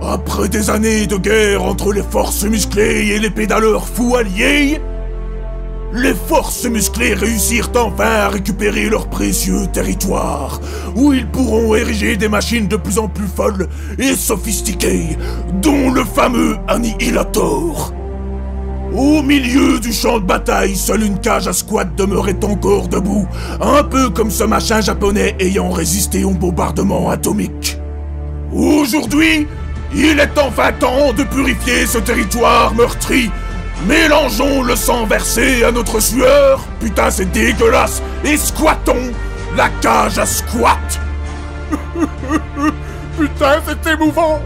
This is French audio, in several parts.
Après des années de guerre entre les forces musclées et les pédaleurs fous alliés, les forces musclées réussirent enfin à récupérer leur précieux territoire, où ils pourront ériger des machines de plus en plus folles et sophistiquées, dont le fameux Annihilator. Au milieu du champ de bataille, seule une cage à squat demeurait encore debout, un peu comme ce machin japonais ayant résisté au bombardement atomique. Aujourd'hui, il est enfin temps de purifier ce territoire meurtri. Mélangeons le sang versé à notre sueur, putain c'est dégueulasse, et squattons la cage à squat. Putain c'est émouvant.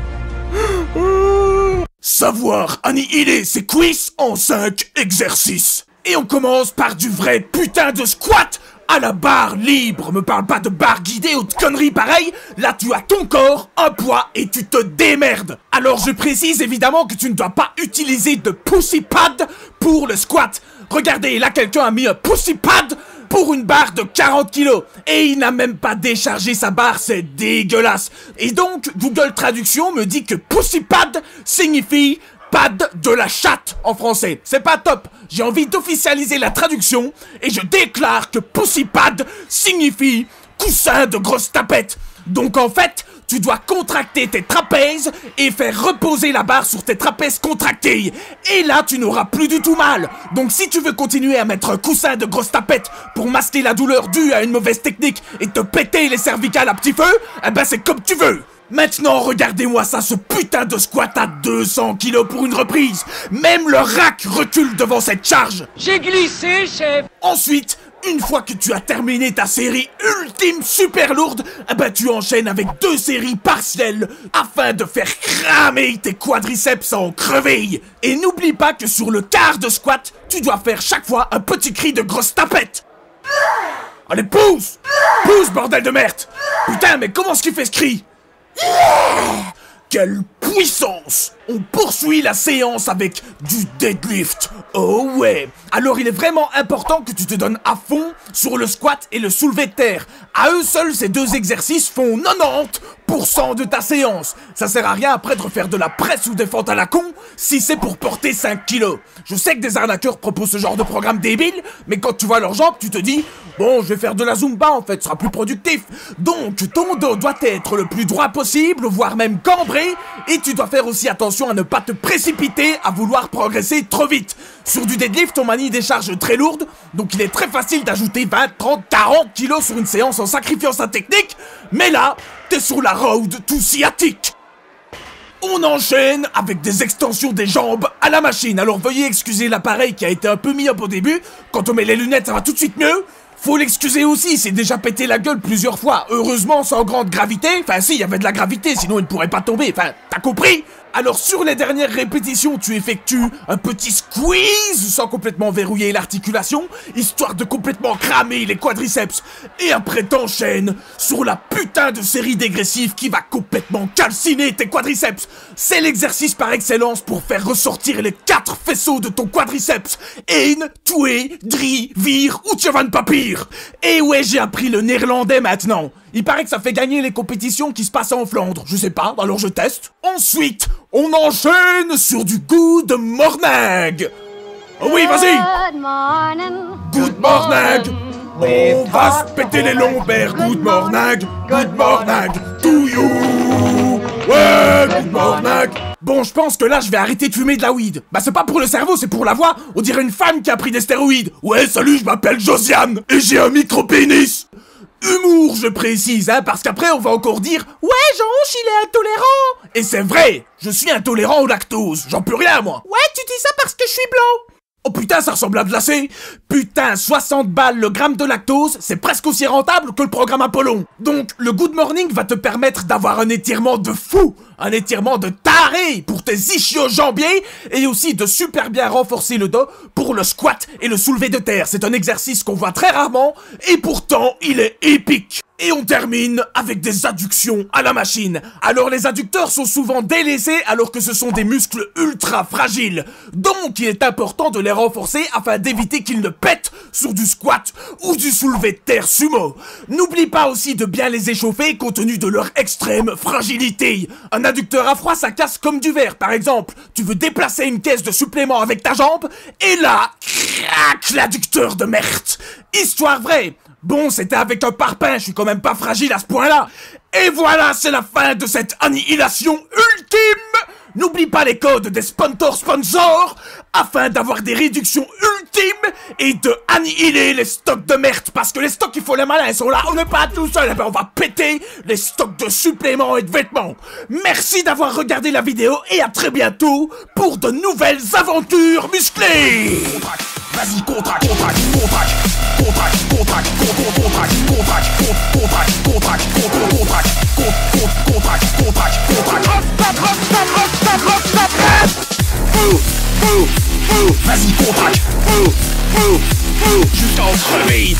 Savoir annihiler ses cuisses en 5 exercices. Et on commence par du vrai putain de squat à la barre libre. Me parle pas de barre guidée ou de conneries pareilles. Là tu as ton corps, un poids et tu te démerdes. Alors je précise évidemment que tu ne dois pas utiliser de pussy pad pour le squat. Regardez, là quelqu'un a mis un pussy pad pour une barre de 40 kilos. Et il n'a même pas déchargé sa barre, c'est dégueulasse. Et donc, Google Traduction me dit que pussy pad signifie pad de la chatte en français. C'est pas top. J'ai envie d'officialiser la traduction et je déclare que pussy pad signifie coussin de grosse tapette. Donc en fait, tu dois contracter tes trapèzes et faire reposer la barre sur tes trapèzes contractés. Et là, tu n'auras plus du tout mal. Donc si tu veux continuer à mettre un coussin de grosse tapette pour masquer la douleur due à une mauvaise technique et te péter les cervicales à petit feu, eh ben c'est comme tu veux. Maintenant, regardez-moi ça, ce putain de squat à 200 kilos pour une reprise. Même le rack recule devant cette charge. J'ai glissé, chef. Ensuite, une fois que tu as terminé ta série ultime super lourde, eh ben tu enchaînes avec 2 séries partielles afin de faire cramer tes quadriceps en crever. Et n'oublie pas que sur le quart de squat, tu dois faire chaque fois un petit cri de grosse tapette. Allez, pousse! Pousse, bordel de merde! Putain, mais comment est-ce qu'il fait ce cri? Quelle puissance! On poursuit la séance avec du deadlift. Oh ouais! Alors il est vraiment important que tu te donnes à fond sur le squat et le soulevé de terre. À eux seuls, ces 2 exercices font 90% de ta séance. Ça sert à rien après de refaire de la presse ou des fentes à la con si c'est pour porter 5 kilos. Je sais que des arnaqueurs proposent ce genre de programme débile, mais quand tu vois leurs jambes, tu te dis bon, je vais faire de la Zumba en fait, ce sera plus productif. Donc ton dos doit être le plus droit possible, voire même cambré, et tu dois faire aussi attention à ne pas te précipiter à vouloir progresser trop vite. Sur du deadlift, on manie des charges très lourdes, donc il est très facile d'ajouter 20, 30, 40 kilos sur une séance en sacrifiant sa technique, mais là, t'es sur la road to sciatique. On enchaîne avec des extensions des jambes à la machine. Alors veuillez excuser l'appareil qui a été un peu mis up au début. Quand on met les lunettes, ça va tout de suite mieux. Faut l'excuser aussi, il s'est déjà pété la gueule plusieurs fois. Heureusement, sans grande gravité. Enfin si, il y avait de la gravité, sinon il ne pourrait pas tomber. Enfin, t'as compris? Alors sur les dernières répétitions, tu effectues un petit squeeze sans complètement verrouiller l'articulation, histoire de complètement cramer les quadriceps. Et après t'enchaînes sur la putain de série dégressive qui va complètement calciner tes quadriceps. C'est l'exercice par excellence pour faire ressortir les 4 faisceaux de ton quadriceps. Ein, twee, drie, vier, Oetjevan Papier. Et ouais, j'ai appris le néerlandais maintenant. Il paraît que ça fait gagner les compétitions qui se passent en Flandre. Je sais pas, alors je teste. Ensuite, on enchaîne sur du good morning. Oh oui, vas-y. Good morning. On va se péter les lombaires. Good morning. Good morning to you. Ouais, good morning. Bon, je pense que là, je vais arrêter de fumer de la weed. Bah, c'est pas pour le cerveau, c'est pour la voix. On dirait une femme qui a pris des stéroïdes. Ouais, salut, je m'appelle Josiane et j'ai un micro-pénis. Humour, je précise, hein, parce qu'après on va encore dire « Ouais, Jean-Ange, il est intolérant !» Et c'est vrai, je suis intolérant au lactose, j'en peux rien, moi. Ouais, tu dis ça parce que je suis blanc. Oh putain, ça ressemble à de l'acé. Putain, 60 balles le gramme de lactose, c'est presque aussi rentable que le programme Apollon. Donc, le Good Morning va te permettre d'avoir un étirement de fou, un étirement de taré pour tes ischio-jambiers, et aussi de super bien renforcer le dos pour le squat et le soulevé de terre. C'est un exercice qu'on voit très rarement, et pourtant, il est épique. Et on termine avec des adductions à la machine. Alors les adducteurs sont souvent délaissés alors que ce sont des muscles ultra fragiles. Donc il est important de les renforcer afin d'éviter qu'ils ne pètent sur du squat ou du soulevé de terre sumo. N'oublie pas aussi de bien les échauffer compte tenu de leur extrême fragilité. Un adducteur à froid ça casse comme du verre par exemple. Tu veux déplacer une caisse de supplément avec ta jambe et là, crac, l'adducteur de merde. Histoire vraie. Bon, c'était avec un parpaing, je suis quand même pas fragile à ce point-là. Et voilà, c'est la fin de cette annihilation ultime. N'oublie pas les codes des sponsors afin d'avoir des réductions ultimes et de annihiler les stocks de merde. Parce que les stocks, il faut les malins, ils sont là, on n'est pas tout seul. Eh ben, on va péter les stocks de suppléments et de vêtements. Merci d'avoir regardé la vidéo et à très bientôt pour de nouvelles aventures musclées. Vas-y, contract. Vas-y, contract. Jusqu'à en crever.